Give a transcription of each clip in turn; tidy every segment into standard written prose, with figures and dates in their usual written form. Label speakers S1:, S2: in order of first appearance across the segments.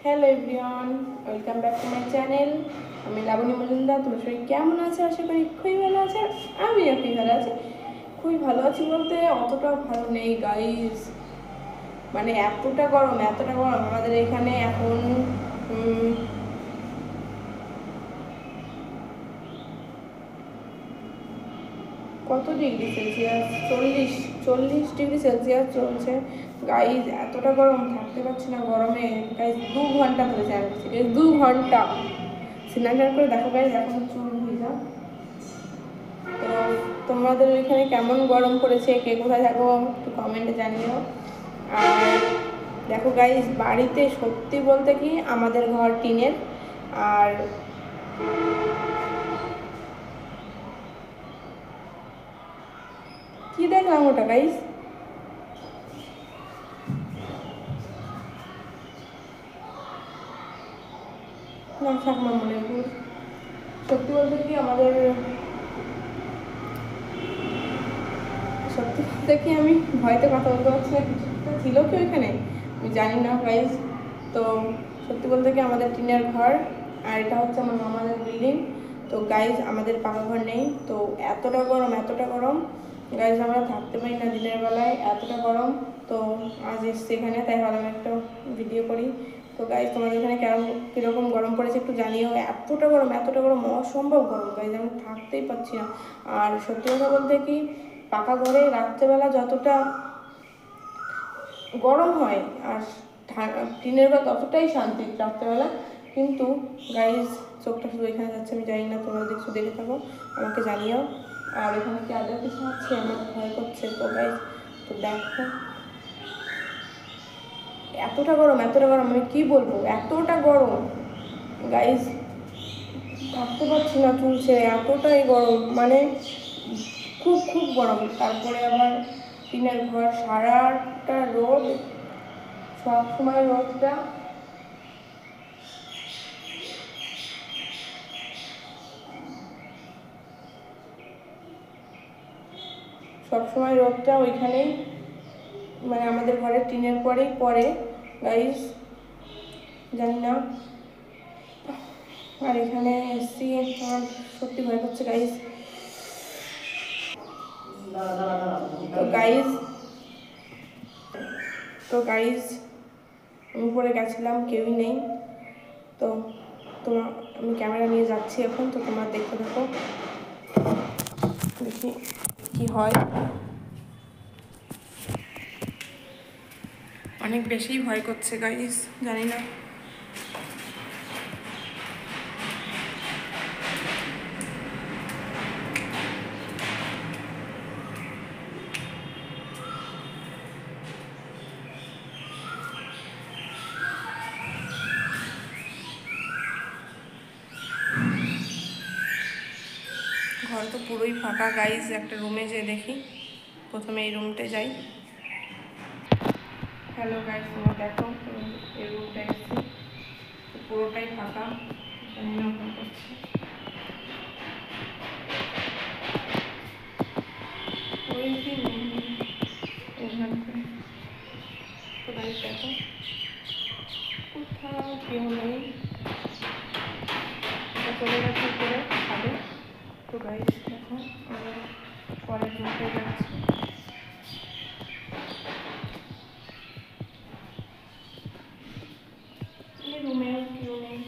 S1: Hello everyone, welcome back to my channel. আমি লাবণী মজুমদার। তোমার সবাই কেমন আছে? আশা করি খুবই ভালো আছে। আমিও খুবই ভালো আছি। খুবই ভালো আছি বলতে অতটাও ভালো নেই গাইস। মানে এতটা গরম আমাদের এখানে এখন কত ডিগ্রি সেলসিয়াস? 40 ডিগ্রি সেলসিয়াস চলছে গাইজ। এতটা গরম, থাকতে পারছি না গরমে গাইজ। 2 ঘন্টা ধরে চান করছি, 2 ঘন্টা স্নান করে। দেখো গাইজ, এখন চুল ভিজা। তো তোমাদের ওইখানে কেমন গরম পড়েছে, কে কোথায় থাকো একটু কমেন্টে জানিও। আর দেখো গাইজ, বাড়িতে সত্যি বলতে কি আমাদের ঘর টিনের। আর কি দেখলাম ওটা গাইজ? না থাক না, মনে ভুল। সত্যি বলতে কি আমাদের আমি ভয়তে কথা বলতে পারছি না। কিছুটা ছিল কি ওইখানে আমি জানি না গাইজ। তো সত্যি বলতে কি আমাদের টিনের ঘর, আর এটা হচ্ছে আমার মামাদের বিল্ডিং। তো গাইজ আমাদের পাকা ঘর নেই। তো এতটা গরম গাইজ, আমরা থাকতে পারি না দিনের বেলায়, এতটা গরম। তো আজ এসছি এখানে, তাই ভাবলাম একটা ভিডিও করি। তো গাইজ তোমাদের এখানে কীরকম গরম পড়েছে একটু জানিও। এতটা গরম, অসম্ভব গরম গাইজ, আমি থাকতেই পারছি না। আর সত্যি কথা বলতে কি পাকা ঘরে রাত্রেবেলা যতটা গরম হয়, আর টিনের ঘর ততটাই শান্তি রাত্রেবেলা। কিন্তু গাইজ চোখটা শুধু এখানে যাচ্ছে, আমি জানি না, তোমরা দেখছো দেখে থাকো, আমাকে জানিও। আর এখানে কি আদৌ কিছু আছে? আমার ভয় করছে। তো গাইজ তো দেখো, এতটা গরম আমি কি বলবো, এতটা গরম গাইজ, থাকতে পারছি না চুল ছেড়ে, এতটাই গরম, মানে খুব গরম। তারপরে আবার টিনের ঘর, সারাটা রোদ, সবসময় রোদটা। সবসময় রোদটা ওইখানেই, মানে আমাদের ঘরের টিনের পরেই পড়ে গাইজ, জানি না। আর এখানে এসছি, আমার সত্যি ভয় করছে গাইজ। তো গাইজ আমি উপরে গেছিলাম, কেউই নেই। তো আমি ক্যামেরা নিয়ে যাচ্ছি এখন, তো তোমরা দেখতে থাকো, দেখি কি হয়। অনেক বেশি ভয় করছে গাইজ, জানি না। ঘর তো পুরোই ফাঁকা গাইজ। একটা রুমে যেয়ে দেখি, প্রথমে এই রুমটায় যাই। হ্যালো গাইজ, তোমরা দেখো, এই রুমটা এসেছি, পুরোটাই ফাঁকা, জানি না ভয় করছে। ওই কি ওখানে তো গাইজ দেখো, কোথাও কেউ নেই, চলে গেছে উপরে ছাদে। তো গাইজ দেখো, আমরা পরের রুমটায় যাচ্ছি। এই রুমেও কেউ নেই।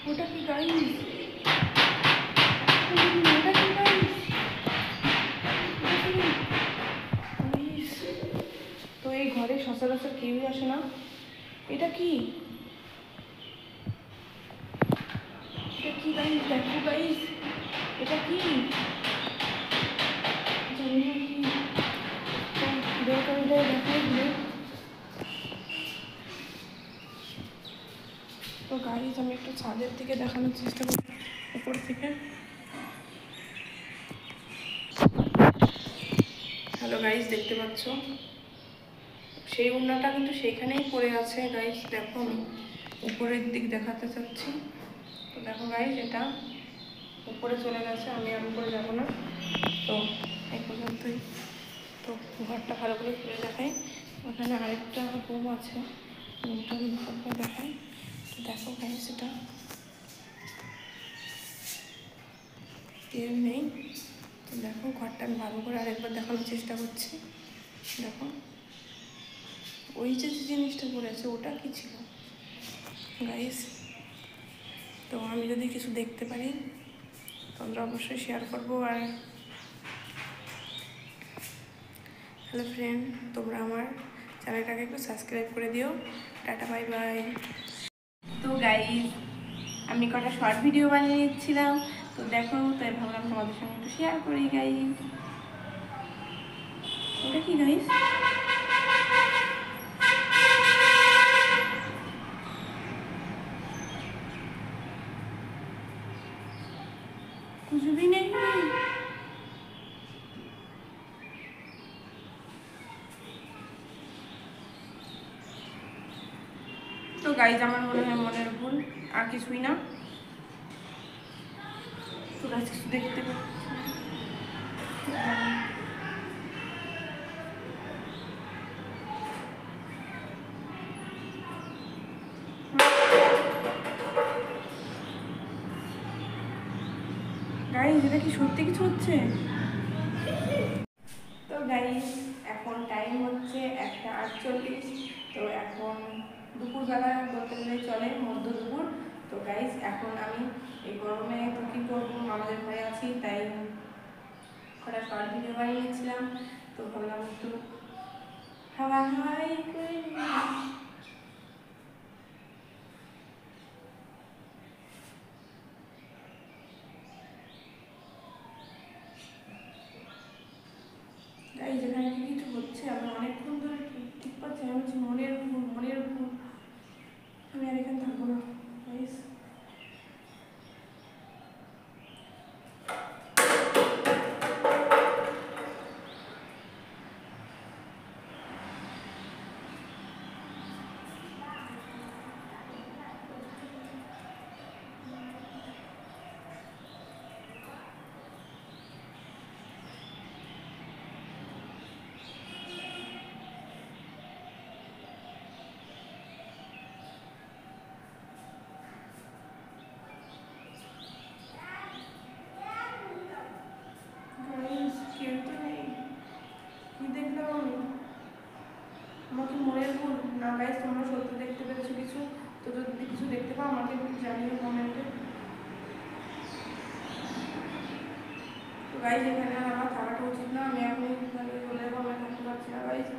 S1: ওটা কি গাইজ? তো এই ঘরে সচরাচর কেউই আসে না। এটা কি গাইজ? দেখো গাইজ, এটা কি জানি না কি। তো গাইজ আমি একটু ছাদের থেকে দেখানোর চেষ্টা করি, উপর থেকে। হ্যালো গাইজ, দেখতে পাচ্ছ সেই ওড়নাটা কিন্তু সেইখানেই পড়ে আছে গাইজ। দেখো, আমি উপরের দিক দেখাতে চাচ্ছি। তো দেখো গাইজ, এটা, তো গাইজ দেখো, এই ওড়নাটা কিন্তু সেইখানেই পড়ে আছে গাইজ। দেখো, আমি উপরের দিক দেখাতে চাচ্ছি। তো দেখো গাইজ, এটা, তো গাইজ দেখো, এই ওড়নাটা কিন্তু সেইখানেই পড়ে আছে গাইজ। দেখো, আমি উপরের দিক দেখাতে চাচ্ছি। তো দেখো গাইজ, এটা, উপরে চলে গেছে, আমি আর উপরে যাবো না। তো এই পর্যন্তই। তো ঘরটা ভালো করে খুলে দেখাই। ওখানে আরেকটা রুম আছে, রুমটা আমি ভালো করে দেখাই। তো দেখো গাইস, সেটা কেউ নেই। তো দেখো ঘরটা আমি ভালো করে আরেকবার দেখানোর চেষ্টা করছি। দেখো ওই যে জিনিসটা পড়ে আছে ওটা কি ছিল গাইস? তো আমি যদি কিছু দেখতে পারি তোমরা অবশ্যই শেয়ার করবো। আর হ্যালো ফ্রেন্ড, তোমরা আমার চ্যানেলটাকে একটু সাবস্ক্রাইব করে দিও। Tata, bye bye. তো গাইস, আমি কটা শর্ট ভিডিও বানিয়ে নিচ্ছিলাম, তো দেখো, তাই ভাবলাম তোমাদের সঙ্গে একটু শেয়ার করি গাইস। ওটা কি গাইস? कुछ भी नहीं। তো গাইজ, আমার মনে হয় মনের ভুল, আর কিছুই না। তো গাইজ কিছু দেখতে পাচ্ছি। গাইজ, এটা কি সত্যি কিছু হচ্ছে? তো গাইজ, এখন টাইম হচ্ছে 1:48। তো এখন দুপুরবেলা বলতে গেলে চলে, মধ্য দুপুর। তো গাইজ, এখন আমি এই গরমে তো কী করবো, আমাদের ঘরে আছি, তাই কটা শর্ট ভিডিও বানিয়ে নিয়েছিলাম। তো ভাবলাম একটু হাওয়া হাওয়াই করে গাইজ, এখানে কিছু হচ্ছে, আমি অনেকক্ষণ ধরে ঠিক পাচ্ছি। আমি হচ্ছে মনের ভুল, মনের ভুল। আমি আর এখানে থাকবো না গাইজ। কেউ তো নেই, কি দেখলাম আমি? আমাকে মনের ভুল না গাইজ? তোমরা সত্যি দেখতে পেরেছো কিছু? তো যদি কিছু দেখতে পাও আমাকে একটু জানিও কমেন্টে। তো গাইজ, এখানে আর আমার থাকাটা উচিত না। আমি এখন চলে যাবো, আমি থাকতে পারছি না গাইজ।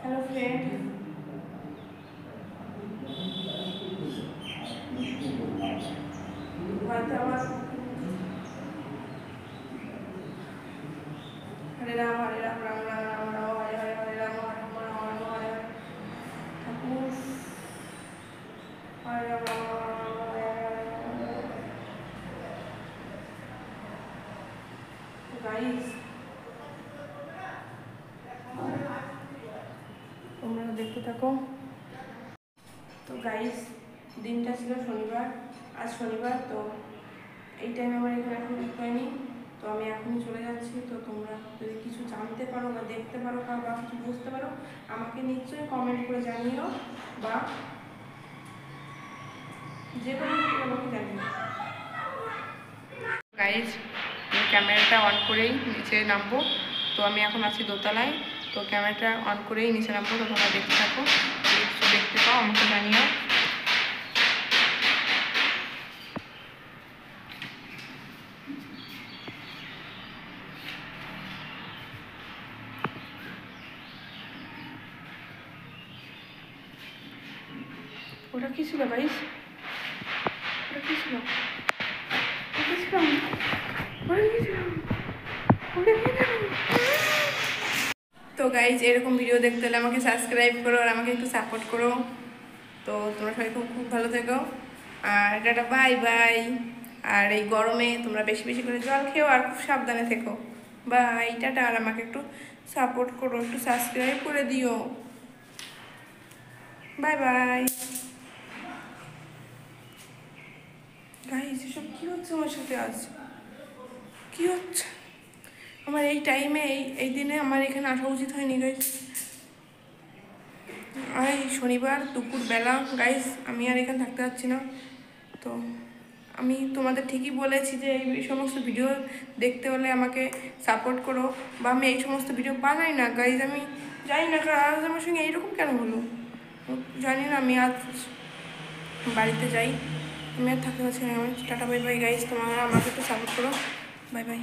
S1: হ্যালো ফ্রেন্ড, হয়তো আমার হরে রাম রাম রাম রাম রাম হরে হরে, হরে রাম হরে রাম রাম রাম হরে হরে। ঠাকুর হরে রাম রাম রাম হরে হরে। গাইজ, তোমরা দেখতে থাকো। তো গাইজ, দিনটা ছিল শনিবার, আজ শনিবার। তো এই টাইমে আমার এখানে এখন হয়নি, তো আমি এখনই চলে যাচ্ছি। তো তোমরা যদি কিছু জানতে পারো বা দেখতে পারো বা কিছু বুঝতে পারো, আমাকে নিশ্চয়ই কমেন্ট করে জানিও, বা যে কোনো কিছু আমাকে জানিও। গাইজ, আমি ক্যামেরাটা অন করেই নিচে নামবো। তো আমি এখন আছি দোতলায়, তো ক্যামেরাটা অন করেই নিচে নামবো। তো তোমরা দেখতে থাকো, যদি কিছু দেখতে পাও আমাকে জানিও। ওটা কি ছিল গাইস? ওটা কি ছিল? তো গাইজ, এরকম ভিডিও দেখতে হলে আমাকে সাবস্ক্রাইব করো আর আমাকে একটু সাপোর্ট করো। তো তোমরা সবাই খুব খুব ভালো থেকো, আর টাটা, বাই বাই। আর এই গরমে তোমরা বেশি বেশি করে জল খেও আর খুব সাবধানে থেকো। By, tata. আর আমাকে একটু সাপোর্ট করো, একটু সাবস্ক্রাইব করে দিও। Bye bye. গাইস, এসব কী হচ্ছে আমার সাথে আজ? কী হচ্ছে আমার এই টাইমে, এই দিনে আমার এখানে আসা উচিত হয়নি গাইস। আর এই শনিবার দুপুরবেলা গাইস, আমি আর এখানে থাকতে পারছি না। তো আমি তোমাদের ঠিকই বলেছি যে এই সমস্ত ভিডিও দেখতে হলে আমাকে সাপোর্ট করো, বা আমি এই সমস্ত ভিডিও বানাই না গাইজ। আমি জানি না আজ আমার সঙ্গে এইরকম কেন হলো, জানি না। আমি আজ বাড়িতে যাই, আমি আর থাকতে পারছি না। Tata, bye bye guys. তোমরা আমাকে একটু সাপোর্ট করো। Bye bye.